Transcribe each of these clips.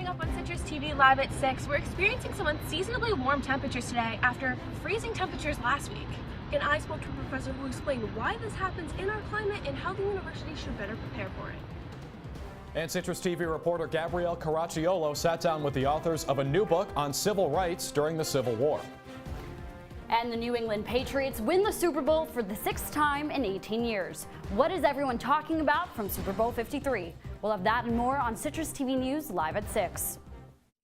Coming up on Citrus TV Live at 6, we're experiencing some unseasonably warm temperatures today after freezing temperatures last week. And I spoke to a professor who explained why this happens in our climate and how the university should better prepare for it. And Citrus TV reporter Gabrielle Caracciolo sat down with the authors of a new book on civil rights during the Civil War. And the New England Patriots win the Super Bowl for the 6th time in 18 years. What is everyone talking about from Super Bowl 53? We'll have that and more on Citrus TV News Live at 6.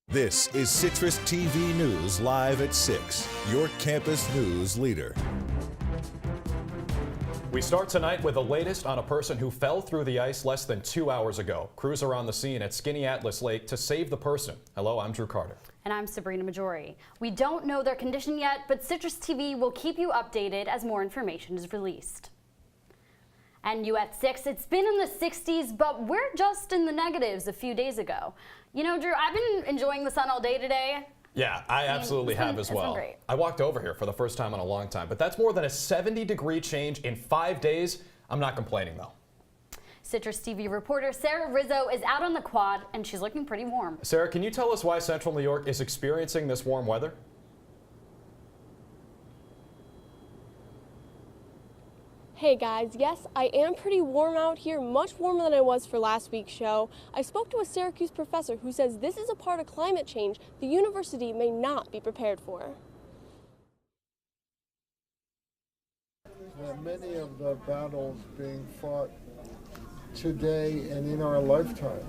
This is Citrus TV News Live at 6, your campus news leader. We start tonight with the latest on a person who fell through the ice less than 2 hours ago. Crews are on the scene at Skinny Atlas Lake to save the person. Hello, I'm Drew Carter. And I'm Sabrina Maggiore. We don't know their condition yet, but Citrus TV will keep you updated as more information is released. And you at 6, it's been in the 60s, but we're just in the negatives a few days ago. You know, Drew, I've been enjoying the sun all day today. Yeah, I absolutely have as well. Great. I walked over here for the first time in a long time, but that's more than a 70-degree change in 5 days. I'm not complaining, though. Citrus TV reporter Sarah Rizzo is out on the quad, and she's looking pretty warm. Sarah, can you tell us why Central New York is experiencing this warm weather? Hey guys, yes, I am pretty warm out here, much warmer than I was for last week's show. I spoke to a Syracuse professor who says this is a part of climate change the university may not be prepared for. Many of the battles being fought today and in our lifetimes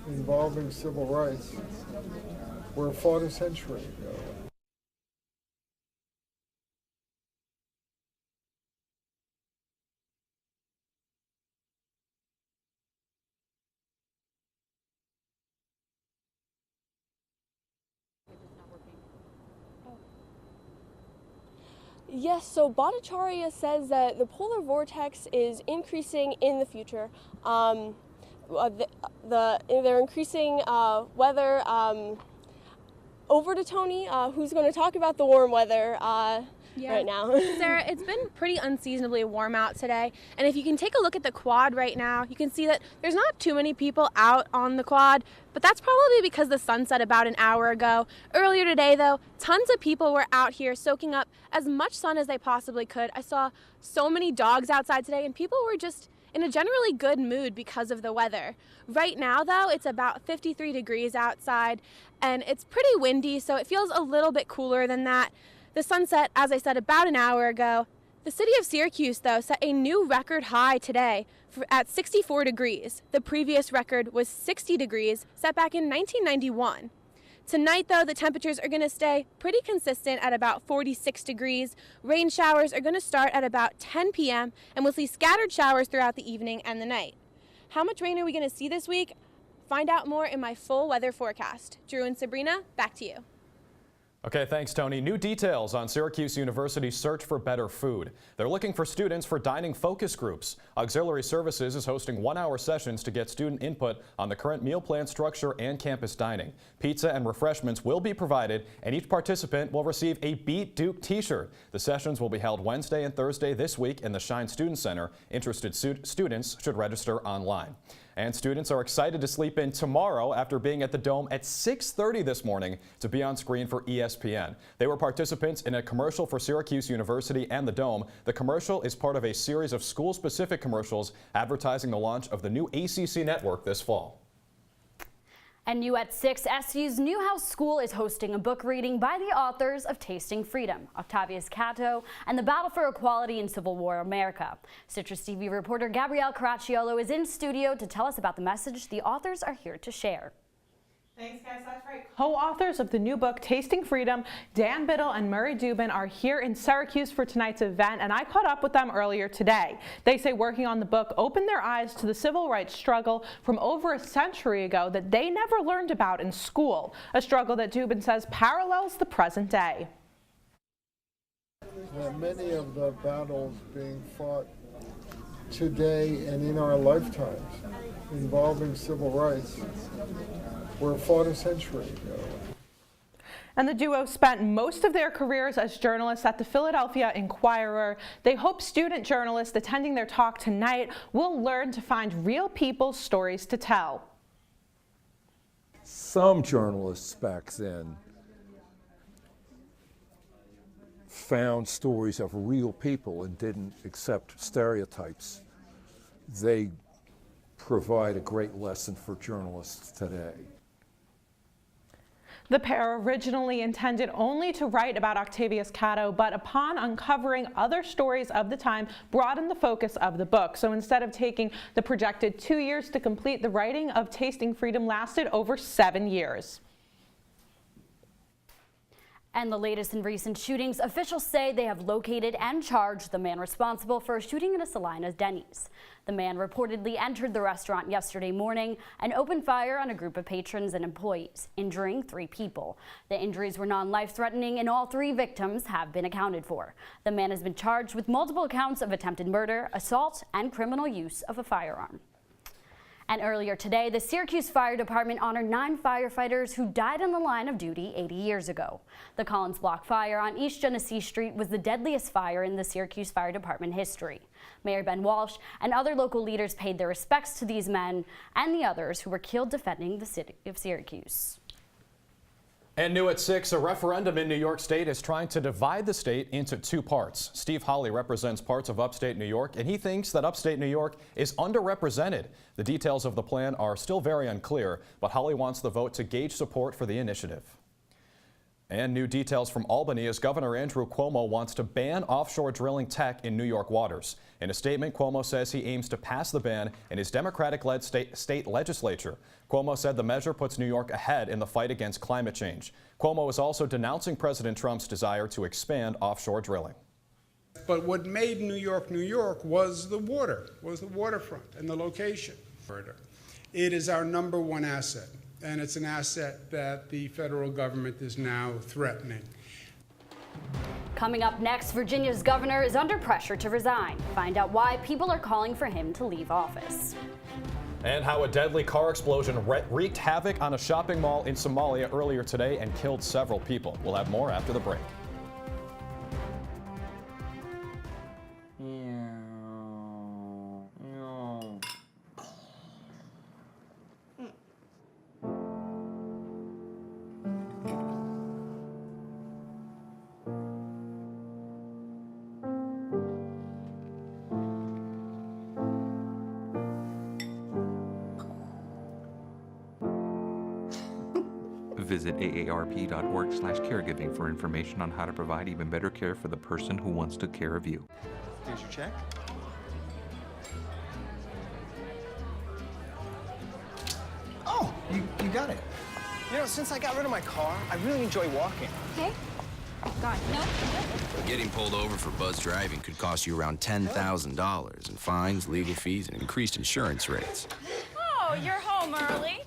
involving civil rights were fought a century ago. Yes, so Bhattacharya says that the polar vortex is increasing in the future. They're increasing weather. Over to Toni, who's going to talk about the warm weather right now. Sarah, it's been pretty unseasonably warm out today, and if you can take a look at the quad right now, you can see that there's not too many people out on the quad, but that's probably because the sun set about an hour ago. Earlier today, though, tons of people were out here soaking up as much sun as they possibly could. I saw so many dogs outside today, and people were just in a generally good mood because of the weather. Right now, though, it's about 53 degrees outside, and it's pretty windy, so it feels a little bit cooler than that. The sun set, as I said, about an hour ago. The city of Syracuse, though, set a new record high today at 64 degrees. The previous record was 60 degrees, set back in 1991. Tonight, though, the temperatures are going to stay pretty consistent at about 46 degrees. Rain showers are going to start at about 10 p.m., and we'll see scattered showers throughout the evening and the night. How much rain are we going to see this week? Find out more in my full weather forecast. Drew and Sabrina, back to you. Okay, thanks, Toni. New details on Syracuse University's search for better food. They're looking for students for dining focus groups. Auxiliary Services is hosting 1-hour sessions to get student input on the current meal plan structure and campus dining. Pizza and refreshments will be provided, and each participant will receive a Beat Duke t-shirt. The sessions will be held Wednesday and Thursday this week in the Shine Student Center. Interested students should register online. And students are excited to sleep in tomorrow after being at the Dome at 6:30 this morning to be on screen for ESPN. They were participants in a commercial for Syracuse University and the Dome. The commercial is part of a series of school-specific commercials advertising the launch of the new ACC network this fall. And you at 6, SU's Newhouse School is hosting a book reading by the authors of Tasting Freedom, Octavius Cato, and the Battle for Equality in Civil War America. Citrus TV reporter Gabrielle Caracciolo is in studio to tell us about the message the authors are here to share. Thanks, guys. That's right. Co-authors of the new book, Tasting Freedom, Dan Biddle and Murray Dubin, are here in Syracuse for tonight's event, and I caught up with them earlier today. They say working on the book opened their eyes to the civil rights struggle from over a century ago that they never learned about in school, a struggle that Dubin says parallels the present day. Many of the battles being fought today and in our lifetimes involving civil rights were fought a century ago. And the duo spent most of their careers as journalists at the Philadelphia Inquirer. They hope student journalists attending their talk tonight will learn to find real people's stories to tell. Some journalists back then found stories of real people and didn't accept stereotypes. They provide a great lesson for journalists today. The pair originally intended only to write about Octavius Catto, but upon uncovering other stories of the time, broadened the focus of the book. So instead of taking the projected 2 years to complete, the writing of Tasting Freedom lasted over 7 years. And the latest in recent shootings, officials say they have located and charged the man responsible for a shooting at a Salina Denny's. The man reportedly entered the restaurant yesterday morning and opened fire on a group of patrons and employees, injuring 3 people. The injuries were non-life-threatening and all 3 victims have been accounted for. The man has been charged with multiple counts of attempted murder, assault, and criminal use of a firearm. And earlier today, the Syracuse Fire Department honored 9 firefighters who died in the line of duty 80 years ago. The Collins Block fire on East Genesee Street was the deadliest fire in the Syracuse Fire Department history. Mayor Ben Walsh and other local leaders paid their respects to these men and the others who were killed defending the city of Syracuse. And new at 6, a referendum in New York State is trying to divide the state into 2 parts. Steve Hawley represents parts of upstate New York, and he thinks that upstate New York is underrepresented. The details of the plan are still very unclear, but Hawley wants the vote to gauge support for the initiative. And new details from Albany as Governor Andrew Cuomo wants to ban offshore drilling tech in New York waters. In a statement, Cuomo says he aims to pass the ban in his Democratic-led state legislature. Cuomo said the measure puts New York ahead in the fight against climate change. Cuomo is also denouncing President Trump's desire to expand offshore drilling. But what made New York, New York was the waterfront and the location. It is our #1 asset, and it's an asset that the federal government is now threatening. Coming up next, Virginia's governor is under pressure to resign. Find out why people are calling for him to leave office. And how a deadly car explosion wreaked havoc on a shopping mall in Somalia earlier today and killed several people. We'll have more after the break. Visit aarp.org/caregiving for information on how to provide even better care for the person who wants to care of you. Here's your check. Oh, you got it. You know, since I got rid of my car, I really enjoy walking. Okay. God, no. Getting pulled over for buzz driving could cost you around $10,000 in fines, legal fees, and increased insurance rates. Oh, you're home early.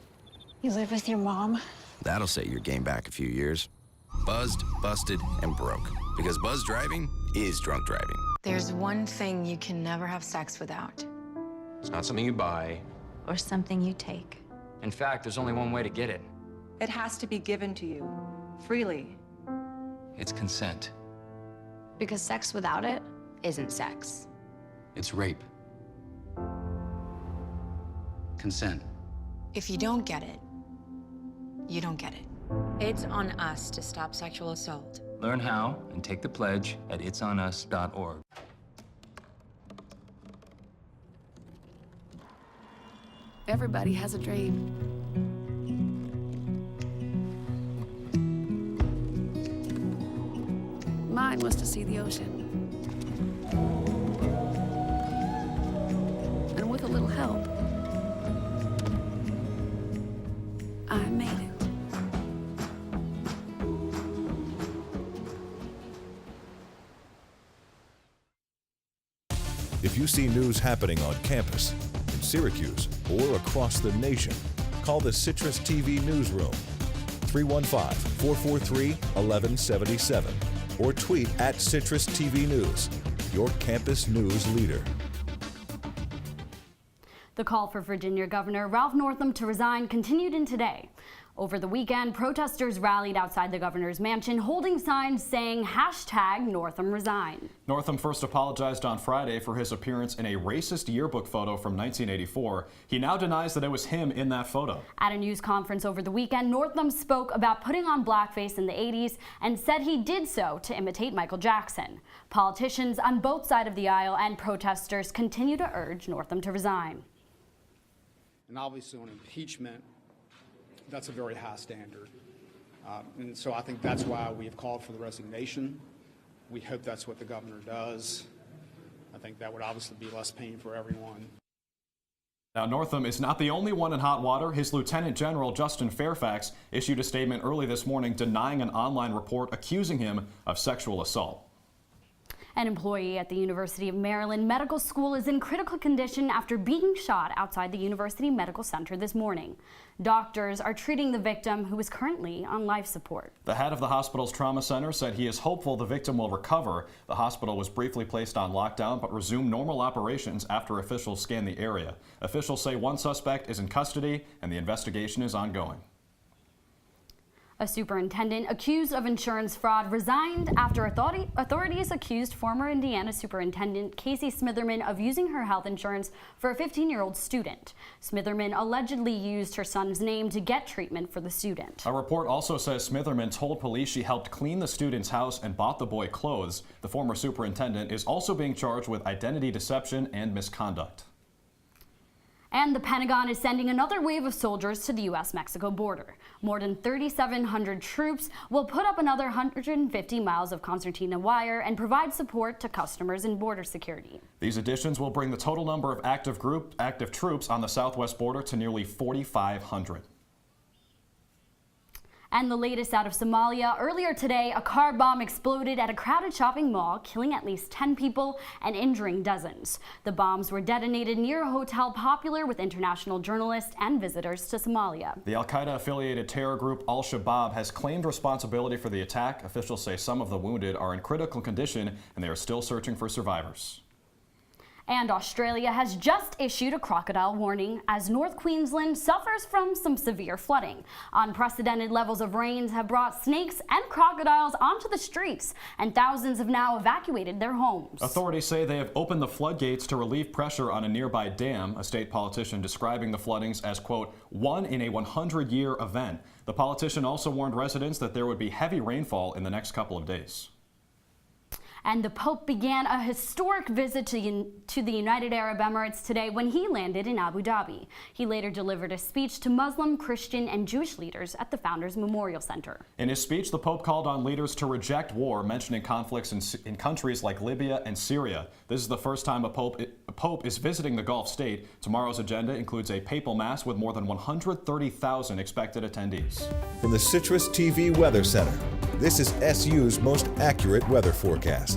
You live with your mom? That'll set your game back a few years. Buzzed, busted, and broke. Because buzz driving is drunk driving. There's one thing you can never have sex without. It's not something you buy. Or something you take. In fact, there's only one way to get it. It has to be given to you, freely. It's consent. Because sex without it isn't sex. It's rape. Consent. If you don't get it, you don't get it. It's on us to stop sexual assault. Learn how and take the pledge at itsonus.org. Everybody has a dream. Mine was to see the ocean. And with a little help, I made it. If you see news happening on campus, in Syracuse, or across the nation, call the Citrus TV Newsroom, 315-443-1177, or tweet at Citrus TV News, your campus news leader. The call for Virginia Governor Ralph Northam to resign continued in today. Over the weekend, protesters rallied outside the governor's mansion holding signs saying #Northam resign. Northam first apologized on Friday for his appearance in a racist yearbook photo from 1984. He now denies that it was him in that photo. At a news conference over the weekend, Northam spoke about putting on blackface in the 80s and said he did so to imitate Michael Jackson. Politicians on both sides of the aisle and protesters continue to urge Northam to resign. And obviously on impeachment, that's a very high standard. And so I think that's why we have called for the resignation. We hope that's what the governor does. I think that would obviously be less pain for everyone. Now, Northam is not the only one in hot water. His Lieutenant General, Justin Fairfax, issued a statement early this morning denying an online report accusing him of sexual assault. An employee at the University of Maryland Medical School is in critical condition after being shot outside the University Medical Center this morning. Doctors are treating the victim, who is currently on life support. The head of the hospital's trauma center said he is hopeful the victim will recover. The hospital was briefly placed on lockdown but resumed normal operations after officials scanned the area. Officials say one suspect is in custody and the investigation is ongoing. A superintendent accused of insurance fraud resigned after authorities accused former Indiana Superintendent Casey Smitherman of using her health insurance for a 15-year-old student. Smitherman allegedly used her son's name to get treatment for the student. A report also says Smitherman told police she helped clean the student's house and bought the boy clothes. The former superintendent is also being charged with identity deception and misconduct. And the Pentagon is sending another wave of soldiers to the U.S.-Mexico border. More than 3,700 troops will put up another 150 miles of concertina wire and provide support to customers in border security. These additions will bring the total number of active troops on the southwest border to nearly 4,500. And the latest out of Somalia, earlier today, a car bomb exploded at a crowded shopping mall, killing at least 10 people and injuring dozens. The bombs were detonated near a hotel popular with international journalists and visitors to Somalia. The al-Qaeda-affiliated terror group Al-Shabaab has claimed responsibility for the attack. Officials say some of the wounded are in critical condition and they are still searching for survivors. And Australia has just issued a crocodile warning as North Queensland suffers from some severe flooding. Unprecedented levels of rains have brought snakes and crocodiles onto the streets, and thousands have now evacuated their homes. Authorities say they have opened the floodgates to relieve pressure on a nearby dam, a state politician describing the floodings as, quote, one in a 100-year event. The politician also warned residents that there would be heavy rainfall in the next couple of days. And the Pope began a historic visit to the United Arab Emirates today when he landed in Abu Dhabi. He later delivered a speech to Muslim, Christian, and Jewish leaders at the Founders Memorial Center. In his speech, the Pope called on leaders to reject war, mentioning conflicts in countries like Libya and Syria. This is the first time a Pope is visiting the Gulf state. Tomorrow's agenda includes a papal mass with more than 130,000 expected attendees. From the Citrus TV Weather Center, this is SU's most accurate weather forecast.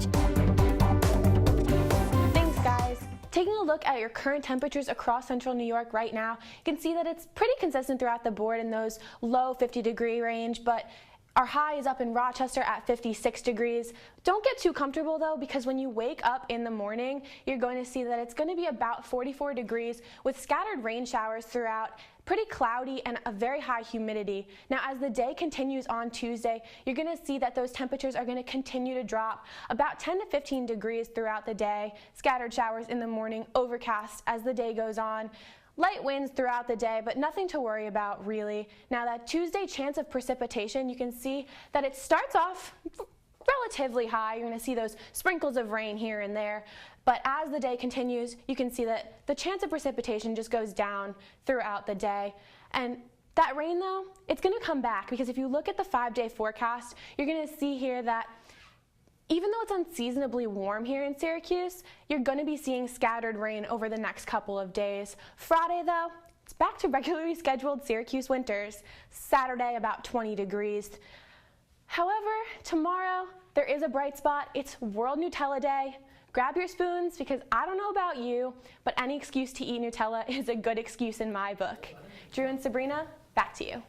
Thanks, guys. Taking a look at your current temperatures across central New York right now, you can see that it's pretty consistent throughout the board in those low 50-degree range, but our high is up in Rochester at 56 degrees. Don't get too comfortable though, because when you wake up in the morning, you're going to see that it's going to be about 44 degrees with scattered rain showers throughout, pretty cloudy and a very high humidity. Now, as the day continues on Tuesday, you're going to see that those temperatures are going to continue to drop about 10 to 15 degrees throughout the day. Scattered showers in the morning, overcast as the day goes on. Light winds throughout the day, but nothing to worry about really. Now, that Tuesday chance of precipitation, you can see that it starts off relatively high. You're going to see those sprinkles of rain here and there. But as the day continues, you can see that the chance of precipitation just goes down throughout the day. And that rain, though, it's going to come back, because if you look at the 5-day forecast, you're going to see here that even though it's unseasonably warm here in Syracuse, you're going to be seeing scattered rain over the next couple of days. Friday, though, it's back to regularly scheduled Syracuse winters. Saturday, about 20 degrees. However, tomorrow, there is a bright spot. It's World Nutella Day. Grab your spoons, because I don't know about you, but any excuse to eat Nutella is a good excuse in my book. Drew and Sabrina, back to you.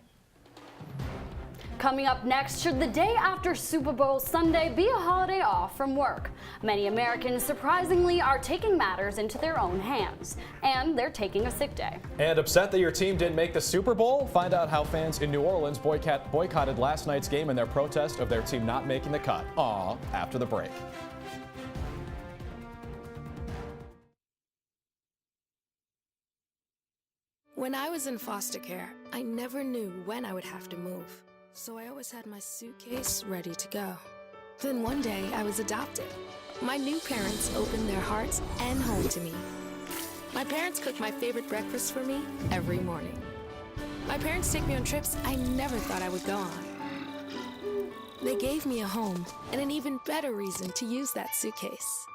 Coming up next, should the day after Super Bowl Sunday be a holiday off from work? Many Americans, surprisingly, are taking matters into their own hands, and they're taking a sick day. And upset that your team didn't make the Super Bowl? Find out how fans in New Orleans boycotted last night's game in their protest of their team not making the cut. Aw, after the break. When I was in foster care, I never knew when I would have to move. So I always had my suitcase ready to go. Then one day, I was adopted. My new parents opened their hearts and home to me. My parents cook my favorite breakfast for me every morning. My parents take me on trips I never thought I would go on. They gave me a home and an even better reason to use that suitcase.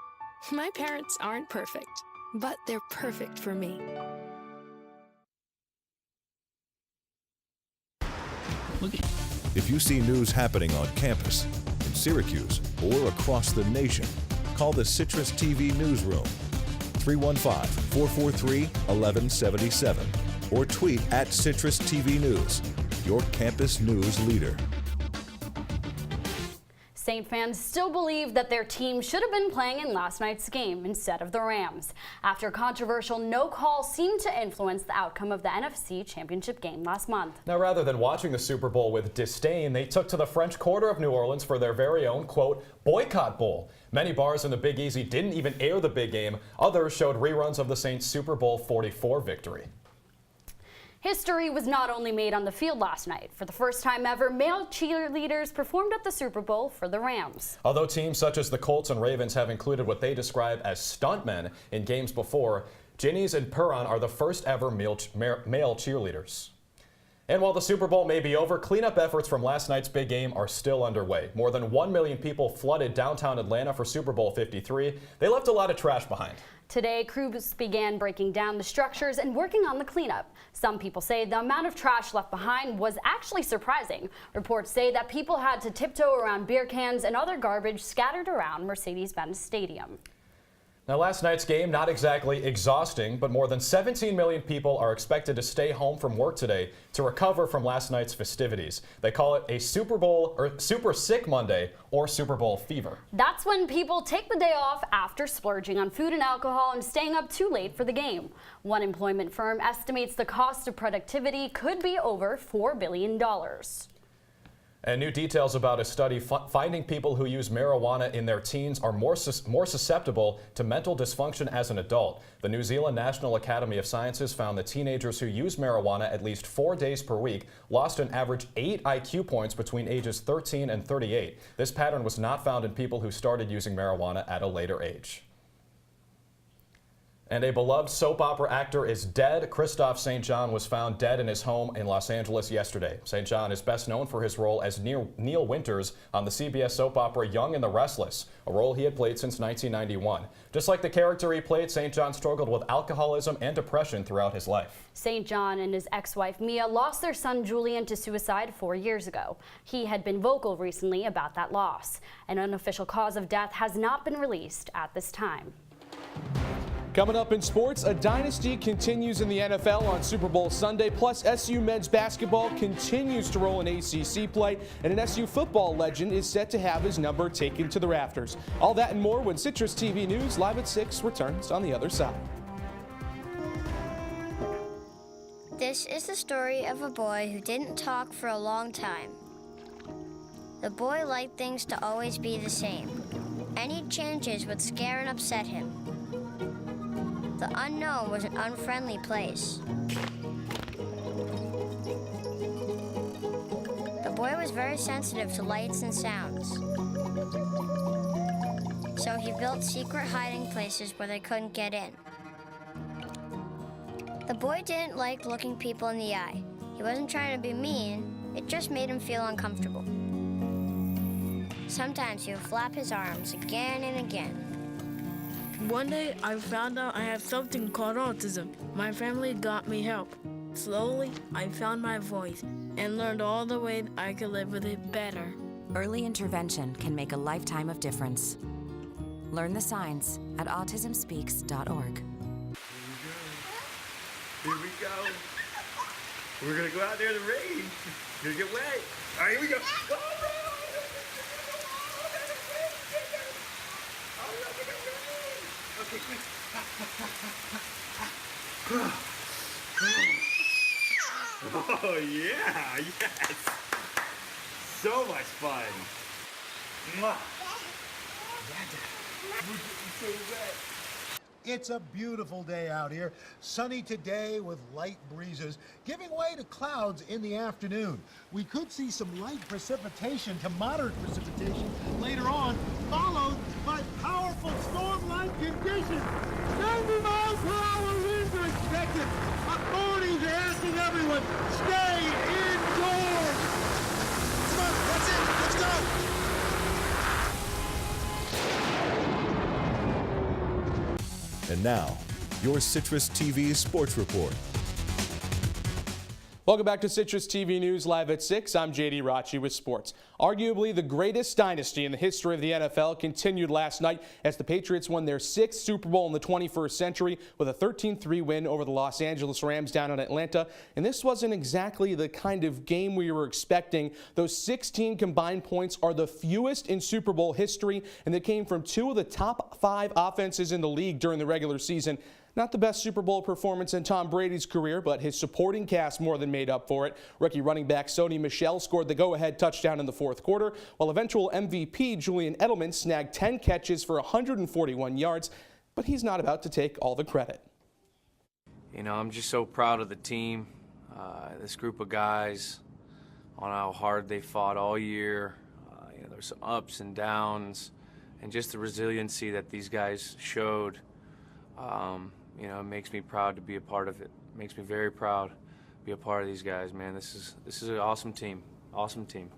My parents aren't perfect, but they're perfect for me. If you see news happening on campus, in Syracuse, or across the nation, call the CitrusTV Newsroom, 315-443-1177, or tweet at CitrusTV News, your campus news leader. Saint fans still believe that their team should have been playing in last night's game instead of the Rams, after a controversial no call seemed to influence the outcome of the NFC Championship game last month. Now, rather than watching the Super Bowl with disdain, they took to the French Quarter of New Orleans for their very own, quote, boycott bowl. Many bars in the Big Easy didn't even air the big game. Others showed reruns of the Saints' Super Bowl 44 victory. History was not only made on the field last night. For the first time ever, male cheerleaders performed at the Super Bowl for the Rams. Although teams such as the Colts and Ravens have included what they describe as stuntmen in games before, Ginny's and Perron are the first ever male cheerleaders. And while the Super Bowl may be over, cleanup efforts from last night's big game are still underway. More than 1 million people flooded downtown Atlanta for Super Bowl 53. They left a lot of trash behind. Today, crews began breaking down the structures and working on the cleanup. Some people say the amount of trash left behind was actually surprising. Reports say that people had to tiptoe around beer cans and other garbage scattered around Mercedes-Benz Stadium. Now, last night's game, not exactly exhausting, but more than 17 million people are expected to stay home from work today to recover from last night's festivities. They call it a Super Bowl or Super Sick Monday or Super Bowl fever. That's when people take the day off after splurging on food and alcohol and staying up too late for the game. One employment firm estimates the cost of productivity could be over $4 billion. And new details about a study finding people who use marijuana in their teens are more susceptible to mental dysfunction as an adult. The New Zealand National Academy of Sciences found that teenagers who use marijuana at least 4 days per week lost an average 8 IQ points between ages 13 and 38. This pattern was not found in people who started using marijuana at a later age. And a beloved soap opera actor is dead. Christophe St. John was found dead in his home in Los Angeles yesterday. St. John is best known for his role as Neil Winters on the CBS soap opera Young and the Restless, a role he had played since 1991. Just like the character he played, St. John struggled with alcoholism and depression throughout his life. St. John and his ex-wife Mia lost their son Julian to suicide 4 years ago. He had been vocal recently about that loss. An unofficial cause of death has not been released at this time. Coming up in sports, a dynasty continues in the NFL on Super Bowl Sunday, plus SU men's basketball continues to roll in ACC play, and an SU football legend is set to have his number taken to the rafters. All that and more when Citrus TV News Live at 6 returns on the other side. This is the story of a boy who didn't talk for a long time. The boy liked things to always be the same. Any changes would scare and upset him. The unknown was an unfriendly place. The boy was very sensitive to lights and sounds. So he built secret hiding places where they couldn't get in. The boy didn't like looking people in the eye. He wasn't trying to be mean, it just made him feel uncomfortable. Sometimes he would flap his arms again and again. One day, I found out I have something called autism. My family got me help. Slowly, I found my voice and learned all the ways I could live with it better. Early intervention can make a lifetime of difference. Learn the signs at autismspeaks.org. Here we go. We're going to go out there in the rain. You're going to get wet. All right, here we go. Go, bro. Okay, quick. Oh, yeah. Yes. So much fun. Mwah. So wet. It's a beautiful day out here. Sunny today with light breezes, giving way to clouds in the afternoon. We could see some light precipitation to moderate precipitation later on, followed by powerful storm-like conditions. 90 miles per hour winds are expected. Authorities are asking everyone, stay indoors. Come on, that's it. Let's go. And now, your Citrus TV Sports Report. Welcome back to Citrus TV News Live at 6. I'm JD Raucci with sports. Arguably the greatest dynasty in the history of the NFL continued last night as the Patriots won their 6th Super Bowl in the 21st century with a 13-3 win over the Los Angeles Rams down in Atlanta. And this wasn't exactly the kind of game we were expecting. Those 16 combined points are the fewest in Super Bowl history, and they came from 2 of the top 5 offenses in the league during the regular season. Not the best Super Bowl performance in Tom Brady's career, but his supporting cast more than made up for it. Rookie running back Sony Michel scored the go-ahead touchdown in the 4th quarter, while eventual MVP Julian Edelman snagged 10 catches for 141 yards, but he's not about to take all the credit. You know, I'm just so proud of the team, this group of guys, on how hard they fought all year. You know, there's some ups and downs, and just the resiliency that these guys showed. You know, it makes me proud to be a part of it. It makes me very proud to be a part of these guys, man. This is an awesome team. Awesome team.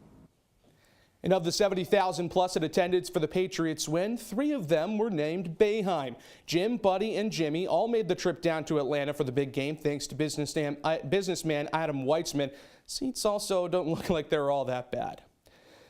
And of the 70,000 plus in attendance for the Patriots win, 3 of them were named Boeheim. Jim, Buddy, and Jimmy all made the trip down to Atlanta for the big game thanks to businessman Adam Weitzman. Seats also don't look like they're all that bad.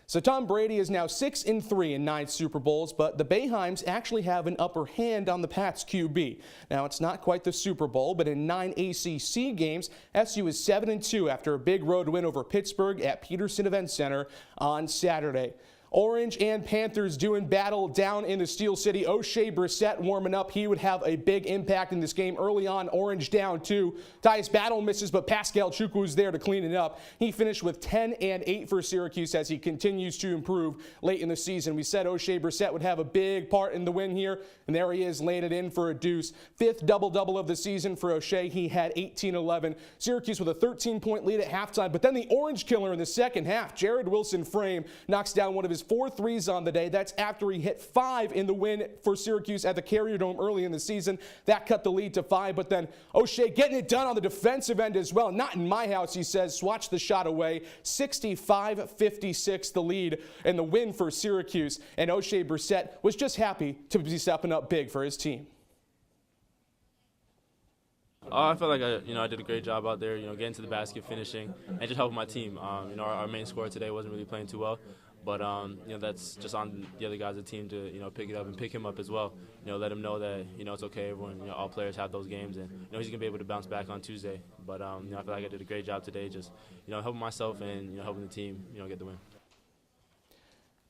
So Tom Brady is now 6-3 in 9 Super Bowls, but the Boeheims actually have an upper hand on the Pats QB. Now, it's not quite the Super Bowl, but in 9 ACC games, SU is 7-2 after a big road win over Pittsburgh at Peterson Event Center on Saturday. Orange and Panthers doing battle down in the Steel City. O'Shea Brissett warming up. He would have a big impact in this game early on. Orange down 2. Tyus Battle misses, but Pascal Chukwu was there to clean it up. He finished with 10-8 for Syracuse as he continues to improve late in the season. We said O'Shea Brissett would have a big part in the win here, and there he is, laying it in for a deuce. 5th double-double of the season for O'Shea. He had 18-11. Syracuse with a 13-point lead at halftime, but then the Orange killer in the second half. Jared Wilson-Frame knocks down one of his 4 threes on the day. That's after he hit 5 in the win for Syracuse at the Carrier Dome early in the season. That cut the lead to 5, but then O'Shea getting it done on the defensive end as well. Not in my house, he says. Swatched the shot away. 65-56 the lead and the win for Syracuse. And O'Shea Brissett was just happy to be stepping up big for his team. I felt like I did a great job out there, getting to the basket, finishing, and just helping my team. Our main scorer today wasn't really playing too well. But, that's just on the other guys of the team to, pick it up and pick him up as well. Let him know that, it's okay. Everyone, all players have those games, and, he's going to be able to bounce back on Tuesday. But, I feel like I did a great job today just, helping myself and, helping the team, get the win.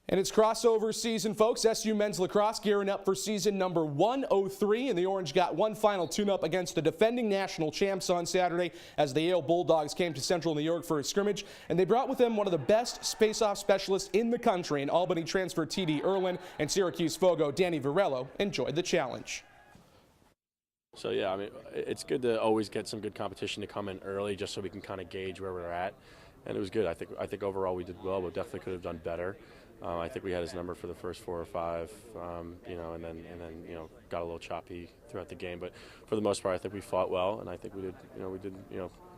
And it's crossover season, folks. SU men's lacrosse gearing up for season number 103, and the Orange got one final tune-up against the defending national champs on Saturday as the Yale Bulldogs came to Central New York for a scrimmage, and they brought with them one of the best space-off specialists in the country, and Albany transfer T.D. Erlin and Syracuse Fogo Danny Varello enjoyed the challenge. So yeah, it's good to always get some good competition to come in early just so we can kind of gauge where we're at, and it was good. I think overall we did well, but definitely could have done better. I think we had his number for the first 4 or 5, and then got a little choppy throughout the game. But for the most part, I think we fought well, and I think we did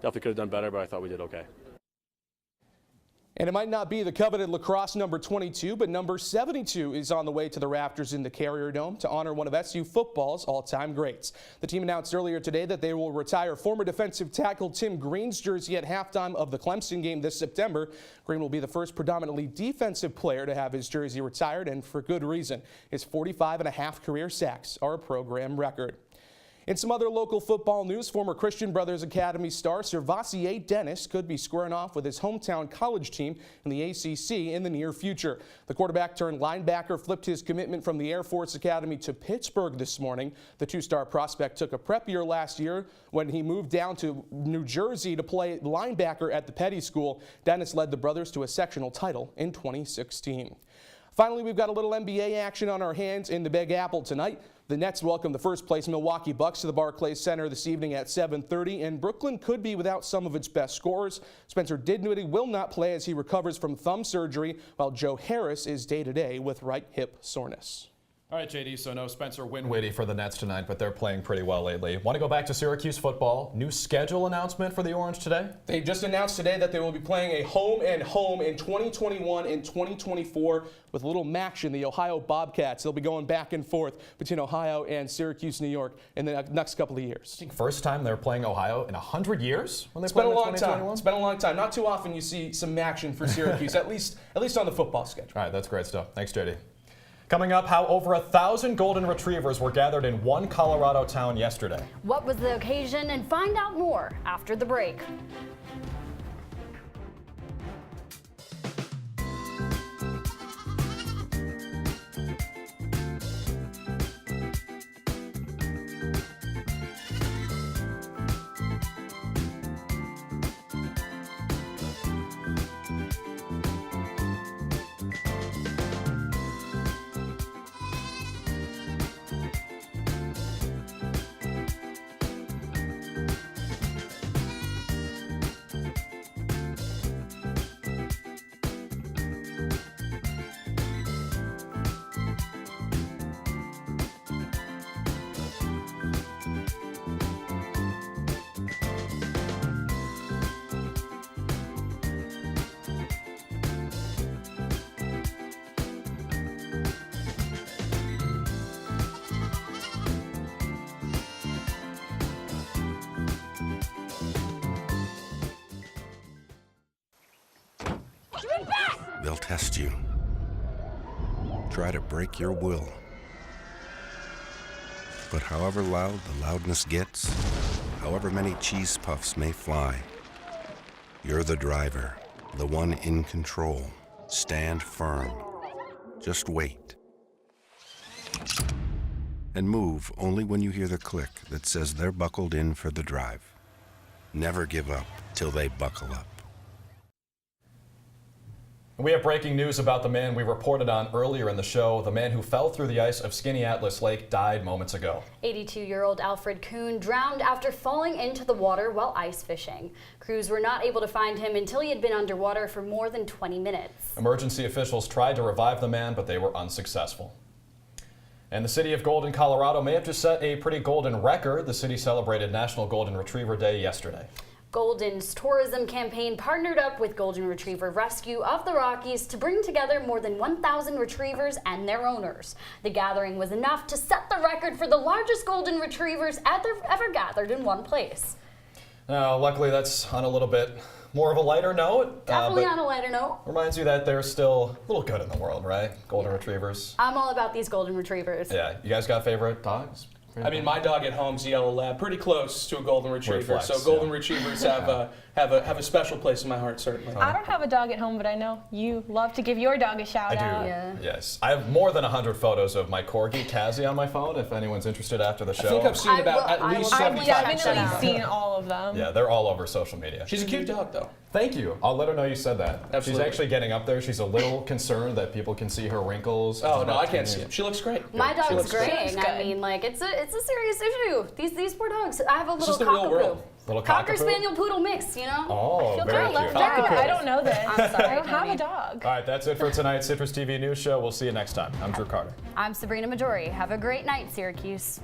definitely could have done better, but I thought we did okay. And it might not be the coveted lacrosse number 22, but number 72 is on the way to the rafters in the Carrier Dome to honor one of SU football's all-time greats. The team announced earlier today that they will retire former defensive tackle Tim Green's jersey at halftime of the Clemson game this September. Green will be the first predominantly defensive player to have his jersey retired, and for good reason. His 45.5 career sacks are a program record. In some other local football news, former Christian Brothers Academy star Servassier Dennis could be squaring off with his hometown college team in the ACC in the near future. The quarterback turned linebacker flipped his commitment from the Air Force Academy to Pittsburgh this morning. The two-star prospect took a prep year last year when he moved down to New Jersey to play linebacker at the Petty School. Dennis led the brothers to a sectional title in 2016. Finally, we've got a little NBA action on our hands in the Big Apple tonight. The Nets welcome the first-place Milwaukee Bucks to the Barclays Center this evening at 7:30, and Brooklyn could be without some of its best scorers. Spencer Dinwiddie will not play as he recovers from thumb surgery, while Joe Harris is day-to-day with right hip soreness. All right, JD, so no Spencer Dinwiddie for the Nets tonight, but they're playing pretty well lately. Want to go back to Syracuse football? New schedule announcement for the Orange today? They just announced today that they will be playing a home-and-home in 2021 and 2024 with a little match in the Ohio Bobcats. They'll be going back and forth between Ohio and Syracuse, New York in the next couple of years. I think first time they're playing Ohio in 100 years when they It's play been a in long time. 2021? It's been a long time. Not too often you see some action for Syracuse, at least on the football schedule. All right, that's great stuff. Thanks, JD. Coming up, how over 1,000 golden retrievers were gathered in one Colorado town yesterday. What was the occasion? And find out more after the break. They'll test you. Try to break your will. But however loud the loudness gets, however many cheese puffs may fly, you're the driver, the one in control. Stand firm. Just wait. And move only when you hear the click that says they're buckled in for the drive. Never give up till they buckle up. We have breaking news about the man we reported on earlier in the show. The man who fell through the ice of Skaneateles Lake died moments ago. 82-year-old Alfred Kuhn drowned after falling into the water while ice fishing. Crews were not able to find him until he had been underwater for more than 20 minutes. Emergency officials tried to revive the man, but they were unsuccessful. And the city of Golden, Colorado may have just set a pretty golden record. The city celebrated National Golden Retriever Day yesterday. Golden's tourism campaign partnered up with Golden Retriever Rescue of the Rockies to bring together more than 1,000 retrievers and their owners. The gathering was enough to set the record for the largest golden retrievers ever gathered in one place. Now, luckily, that's on a little bit more of a lighter note. Definitely on a lighter note. Reminds you that there's still a little good in the world, right? Golden retrievers. I'm all about these golden retrievers. Yeah, you guys got favorite dogs? I mean, my dog at home's a yellow lab, pretty close to a golden retriever. Reflex, so golden retrievers have a special place in my heart, certainly. I don't have a dog at home, but I know you love to give your dog a shout out. I do. Yeah. Yes, I have more than 100 photos of my corgi Cassie on my phone. If anyone's interested after the show, I think I've seen at least 75. I've definitely seen all of them. Yeah, they're all over social media. She's a cute dog, though. Thank you. I'll let her know you said that. Absolutely. She's actually getting up there. She's a little concerned that people can see her wrinkles. Oh no, I can't see it. She looks great. My dog's great. I mean, like it's a serious issue. These poor dogs. I have a little cockapoo. Little Cocker cockapoo? Spaniel Poodle mix, you know? Oh, I feel very kind of cute. left out. I don't know this. I'm sorry, I don't have Toni. a dog. All right, that's it for tonight's Citrus TV News Show. We'll see you next time. I'm Drew Carter. I'm Sabrina Maggiore. Have a great night, Syracuse.